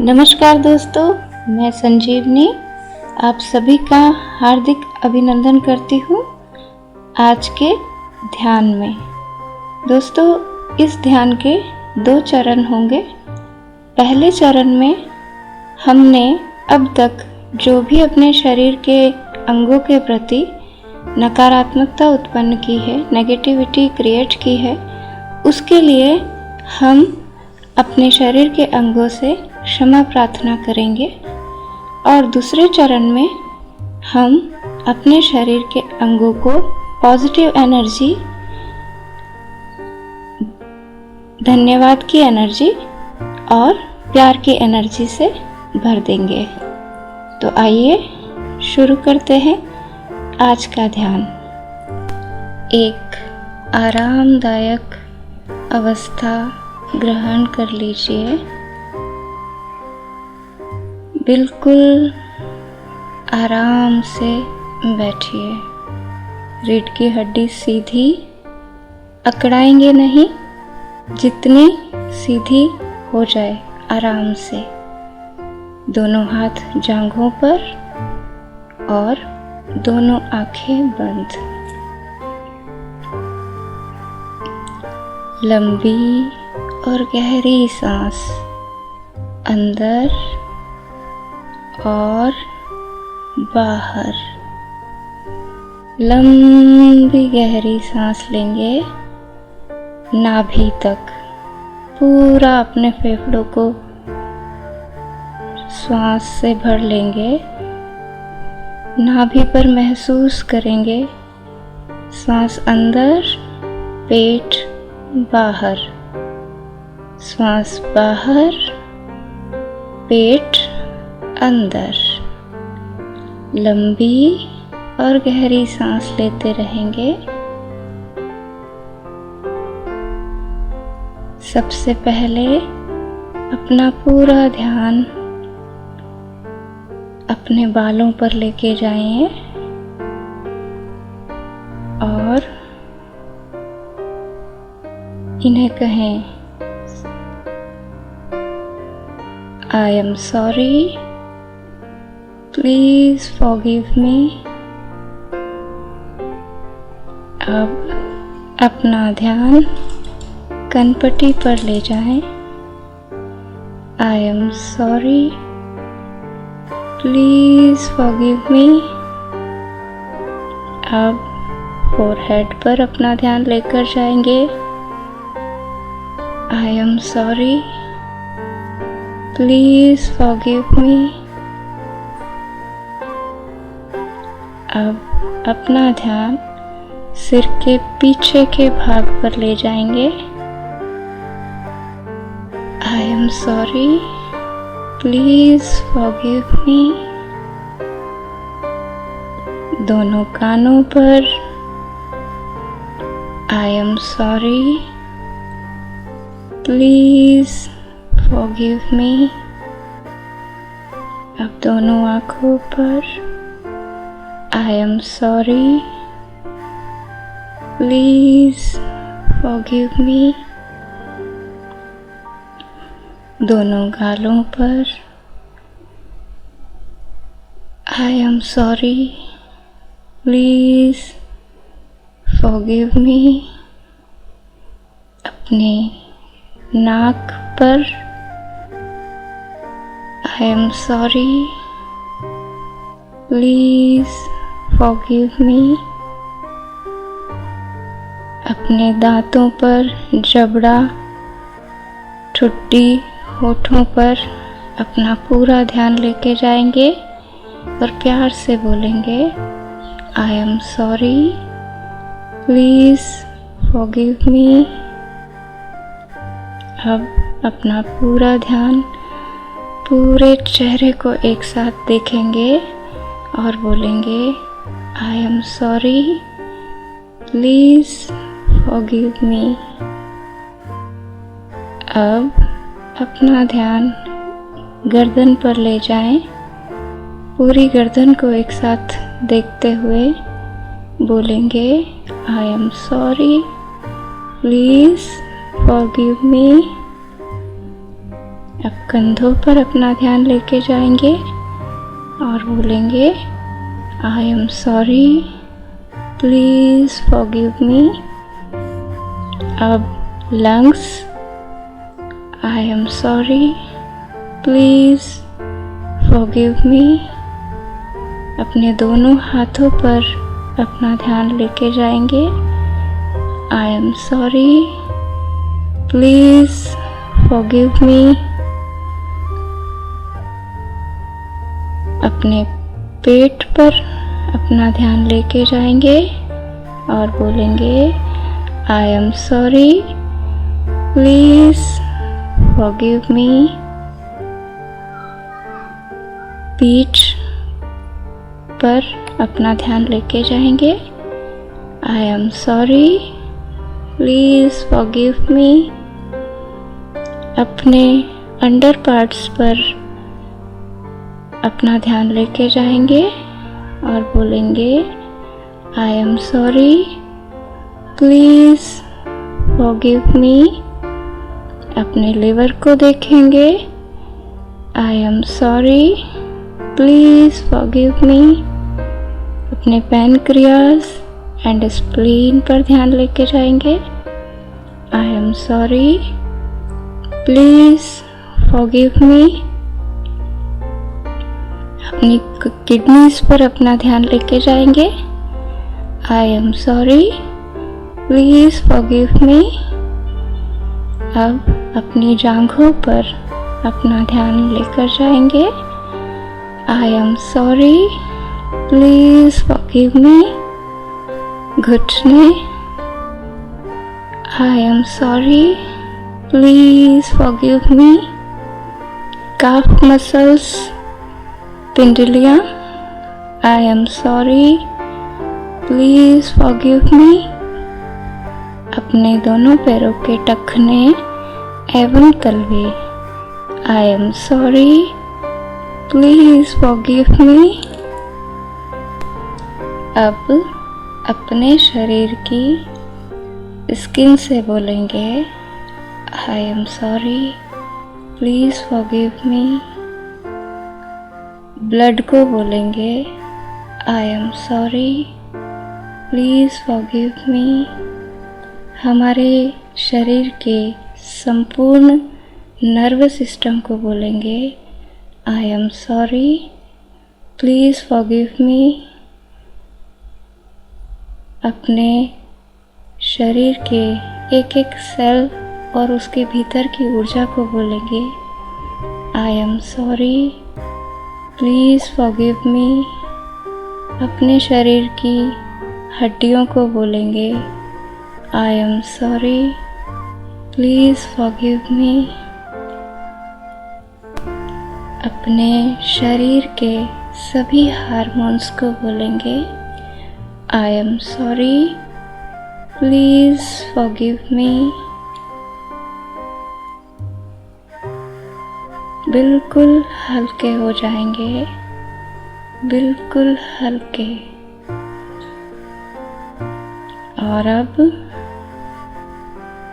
नमस्कार दोस्तों, मैं संजीवनी आप सभी का हार्दिक अभिनंदन करती हूँ आज के ध्यान में। दोस्तों, इस ध्यान के 2 चरण होंगे। पहले चरण में हमने अब तक जो भी अपने शरीर के अंगों के प्रति नकारात्मकता उत्पन्न की है, नेगेटिविटी क्रिएट की है, उसके लिए हम अपने शरीर के अंगों से क्षमा प्रार्थना करेंगे। और दूसरे चरण में हम अपने शरीर के अंगों को पॉजिटिव एनर्जी, धन्यवाद की एनर्जी और प्यार की एनर्जी से भर देंगे। तो आइए शुरू करते हैं आज का ध्यान। एक आरामदायक अवस्था ग्रहण कर लीजिए। बिल्कुल आराम से बैठिए। रीढ़ की हड्डी सीधी, अकड़ाएंगे नहीं, जितनी सीधी हो जाए आराम से। दोनों हाथ जांघों पर और दोनों आंखें बंद। लंबी और गहरी सांस अंदर और बाहर। लंबी गहरी सांस लेंगे नाभि तक। पूरा अपने फेफड़ों को श्वास से भर लेंगे। नाभि पर महसूस करेंगे सांस अंदर, पेट बाहर, श्वास बाहर, पेट अंदर। लंबी और गहरी सांस लेते रहेंगे। सबसे पहले अपना पूरा ध्यान अपने बालों पर लेके जाइए और इन्हें कहें, I am sorry, please forgive me। अब अपना ध्यान कनपट्टी पर ले जाएं। I am sorry, please forgive me। अब फोरहेड पर अपना ध्यान लेकर जाएंगे। I am sorry, please forgive me। अब अपना ध्यान सिर के पीछे के भाग पर ले जाएंगे। I am sorry, please forgive me। दोनों कानों पर I am sorry, please forgive me। अब दोनों आँखों पर I am sorry, please forgive me। दोनों गालों पर I am sorry, please forgive me। अपने नाक पर I am sorry, please forgive me। अपने दांतों पर, जबड़ा, ठुड्डी, होठों पर अपना पूरा ध्यान लेके जाएंगे और प्यार से बोलेंगे, I am sorry, please forgive me। अब अपना पूरा ध्यान पूरे चेहरे को एक साथ देखेंगे और बोलेंगे, I am sorry, please forgive me। अब अपना ध्यान गर्दन पर ले जाएं। पूरी गर्दन को एक साथ देखते हुए बोलेंगे, I am sorry, please forgive me। अब कंधों पर अपना ध्यान लेके जाएंगे और बोलेंगे I am sorry, please forgive me. अब lungs, I am sorry, please forgive me. अपने दोनों हाथों पर अपना ध्यान लेके जाएंगे, I am sorry, please forgive me. अपने पेट पर अपना ध्यान लेके जाएंगे और बोलेंगे I am sorry, please forgive me. पीठ पर अपना ध्यान लेके जाएंगे, I am sorry, please forgive me. अपने अंडर पार्ट्स पर अपना ध्यान लेके जाएंगे और बोलेंगे I am sorry, please forgive me. अपने लिवर को देखेंगे, I am sorry, please forgive me. अपने पैनक्रियास एंड स्प्लीन पर ध्यान लेके जाएंगे, I am sorry, please forgive me. अपनी किडनीज पर अपना ध्यान लेके जाएंगे, I am sorry, please forgive me. अब अपनी जांघों पर अपना ध्यान लेकर जाएंगे, I am sorry, please forgive me. घुटने, I am sorry, please forgive me. Calf muscles, पिंडलियाँ, I am sorry, please forgive me. अपने दोनों पैरों के टखने एवं तलवे, I am sorry, please forgive me. अब अपने शरीर की स्किन से बोलेंगे, I am sorry, please forgive me. Blood को बोलेंगे, I am sorry, please forgive me. हमारे शरीर के संपूर्ण नर्वस सिस्टम को बोलेंगे, I am sorry, please forgive me. अपने शरीर के एक एक सेल और उसके भीतर की ऊर्जा को बोलेंगे, I am sorry, please forgive me. अपने शरीर की हड्डियों को बोलेंगे, I am sorry, please forgive me. अपने शरीर के सभी हार्मोन्स को बोलेंगे, I am sorry, please forgive मी। बिल्कुल हल्के हो जाएंगे, बिल्कुल हल्के। और अब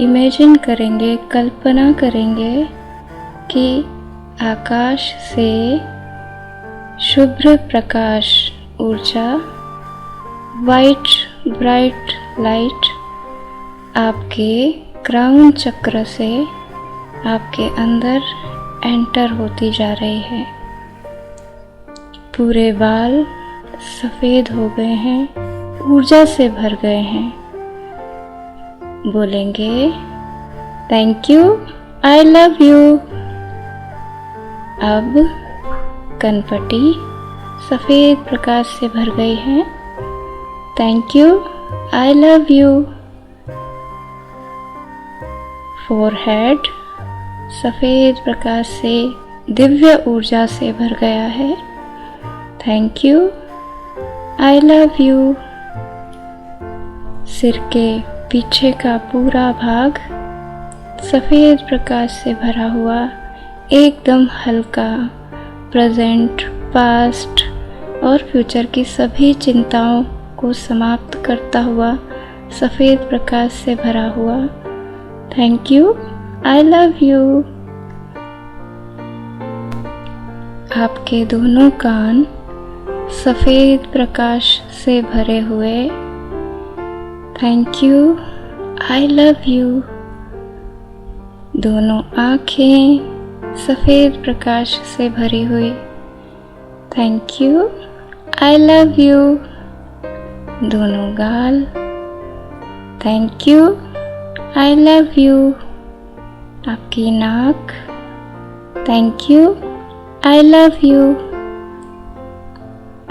इमेजिन करेंगे, कल्पना करेंगे कि आकाश से शुभ्र प्रकाश ऊर्जा, वाइट ब्राइट लाइट आपके क्राउन चक्र से आपके अंदर एंटर होती जा रही है। पूरे बाल सफ़ेद हो गए हैं, ऊर्जा से भर गए हैं। बोलेंगे thank you, I love you. अब कनपटी सफ़ेद प्रकाश से भर गई है। Thank you, I love you. Forehead सफ़ेद प्रकाश से, दिव्य ऊर्जा से भर गया है। Thank you, I love you. सिर के पीछे का पूरा भाग सफ़ेद प्रकाश से भरा हुआ, एकदम हल्का, प्रेजेंट, पास्ट और फ्यूचर की सभी चिंताओं को समाप्त करता हुआ सफ़ेद प्रकाश से भरा हुआ। Thank you, I love you. आपके दोनों कान सफ़ेद प्रकाश से भरे हुए। Thank you, I love you. दोनों आँखें सफ़ेद प्रकाश से भरी हुई। Thank you, I love you. दोनों गाल। Thank you, I love you. आपकी नाक। Thank you, I love you.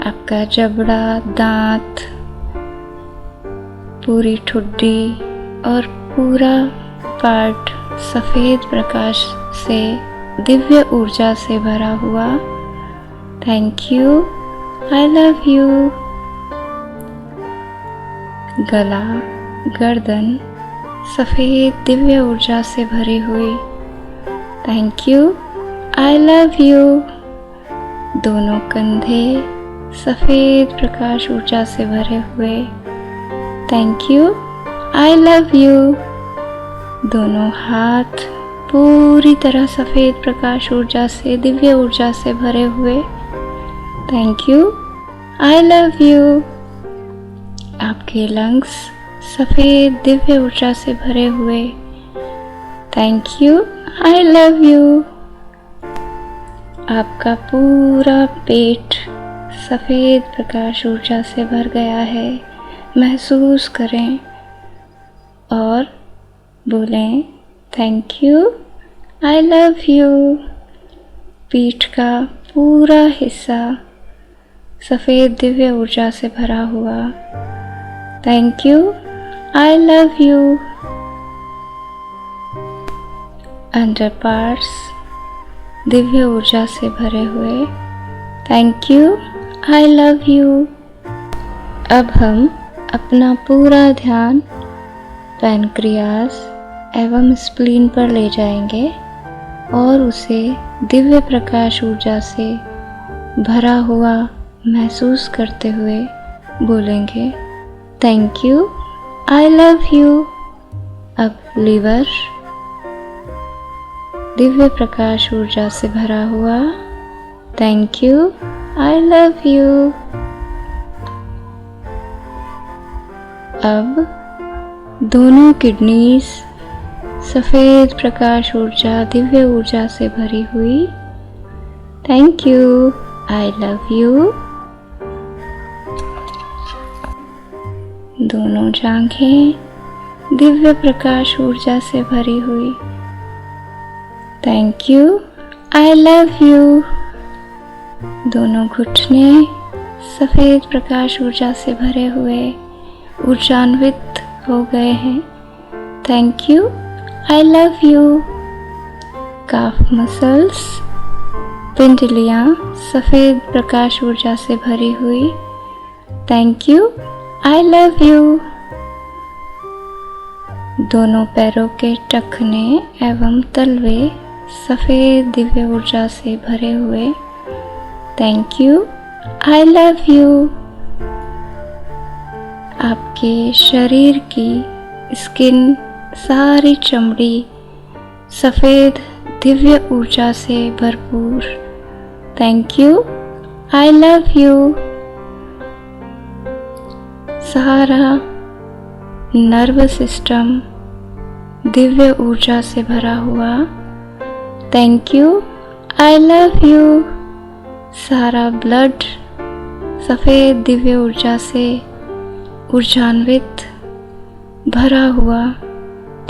आपका जबड़ा, दांत, पूरी ठुड्डी और पूरा पार्ट सफ़ेद प्रकाश से, दिव्य ऊर्जा से भरा हुआ। Thank you, I love you. गला, गर्दन सफ़ेद दिव्य ऊर्जा से भरी हुई। Thank you, I love you. दोनों कंधे सफ़ेद प्रकाश ऊर्जा से भरे हुए। Thank you, I love you. दोनों हाथ पूरी तरह सफ़ेद प्रकाश ऊर्जा से, दिव्य ऊर्जा से भरे हुए। Thank you, I love you. आपके लंग्स सफ़ेद दिव्य ऊर्जा से भरे हुए। Thank you, I love you. आपका पूरा पेट सफ़ेद प्रकाश ऊर्जा से भर गया है। महसूस करें और बोलें thank you, I love you. पीठ का पूरा हिस्सा सफ़ेद दिव्य ऊर्जा से भरा हुआ। Thank you, I love you. Under parts Divya ऊर्जा से भरे हुए। Thank you, I love you. अब हम अपना पूरा ध्यान पैनक्रियास एवं स्प्लीन पर ले जाएंगे और उसे दिव्य प्रकाश ऊर्जा से भरा हुआ महसूस करते हुए बोलेंगे thank you, I love you. अब लीवर दिव्य प्रकाश ऊर्जा से भरा हुआ। Thank you, I love you. अब दोनों किडनीज सफ़ेद प्रकाश ऊर्जा, दिव्य ऊर्जा से भरी हुई। Thank you, I love you. दोनों जांघें दिव्य प्रकाश ऊर्जा से भरी हुई। Thank you, I love you. दोनों घुटने सफ़ेद प्रकाश ऊर्जा से भरे हुए, ऊर्जान्वित हो गए हैं। Thank you, I love you. Calf muscles, पिंडलियाँ सफ़ेद प्रकाश ऊर्जा से भरी हुई। Thank you, I love you. दोनों पैरों के टखने एवं तलवे सफ़ेद दिव्य ऊर्जा से भरे हुए। Thank you, I love you. आपके शरीर की स्किन, सारी चमड़ी सफ़ेद दिव्य ऊर्जा से भरपूर। Thank you, I love you. सारा नर्व सिस्टम दिव्य ऊर्जा से भरा हुआ। Thank you, I love you. सारा ब्लड सफ़ेद दिव्य ऊर्जा से ऊर्जान्वित भरा हुआ।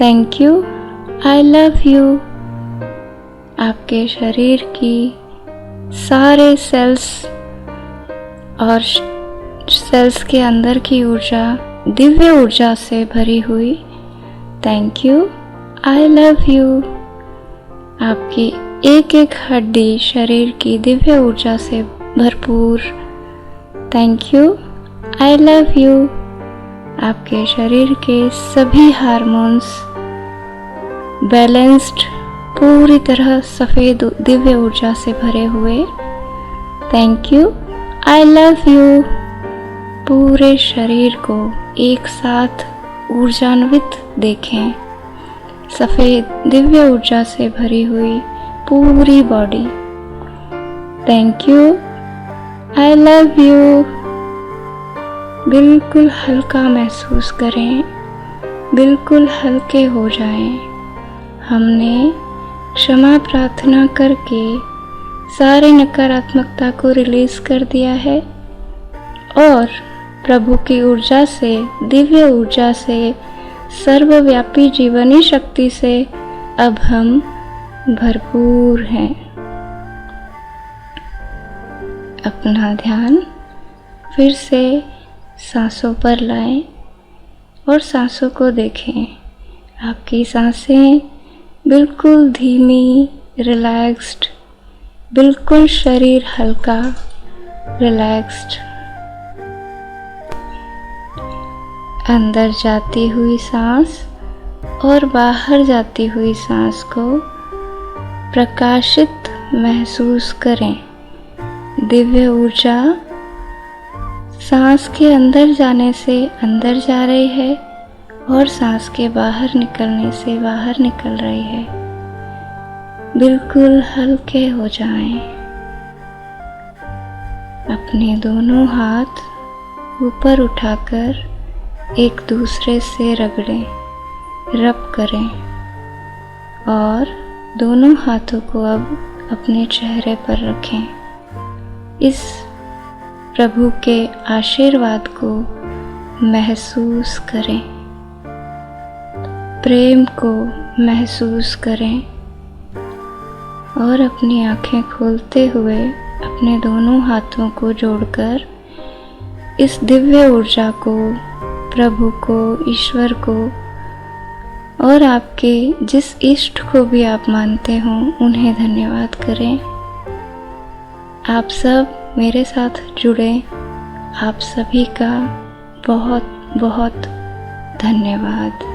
Thank you, I love you. आपके शरीर की सारे सेल्स और सेल्स के अंदर की ऊर्जा दिव्य ऊर्जा से भरी हुई। Thank you, I love you. आपकी एक एक हड्डी शरीर की दिव्य ऊर्जा से भरपूर। Thank you, I love you. आपके शरीर के सभी हार्मोन्स बैलेंस्ड, पूरी तरह सफ़ेद दिव्य ऊर्जा से भरे हुए। Thank you, I love you. पूरे शरीर को एक साथ ऊर्जान्वित देखें, सफ़ेद दिव्य ऊर्जा से भरी हुई पूरी body. Thank you, I love you. बिल्कुल हल्का महसूस करें, बिल्कुल हल्के हो जाएं। हमने क्षमा प्रार्थना करके सारी नकारात्मकता को रिलीज कर दिया है और प्रभु की ऊर्जा से, दिव्य ऊर्जा से, सर्वव्यापी जीवनी शक्ति से अब हम भरपूर हैं। अपना ध्यान फिर से सांसों पर लाएं और सांसों को देखें। आपकी सांसें बिल्कुल धीमी, रिलैक्स्ड, बिल्कुल शरीर हल्का, रिलैक्स्ड। अंदर जाती हुई सांस और बाहर जाती हुई सांस को प्रकाशित महसूस करें। दिव्य ऊर्जा सांस के अंदर जाने से अंदर जा रही है और सांस के बाहर निकलने से बाहर निकल रही है। बिल्कुल हल्के हो जाएं। अपने दोनों हाथ ऊपर उठाकर एक दूसरे से रगड़ें, रब करें और दोनों हाथों को अब अपने चेहरे पर रखें। इस प्रभु के आशीर्वाद को महसूस करें, प्रेम को महसूस करें और अपनी आंखें खोलते हुए अपने दोनों हाथों को जोड़कर इस दिव्य ऊर्जा को, प्रभु को, ईश्वर को और आपके जिस इष्ट को भी आप मानते हो उन्हें धन्यवाद करें। आप सब मेरे साथ जुड़े, आप सभी का बहुत बहुत धन्यवाद।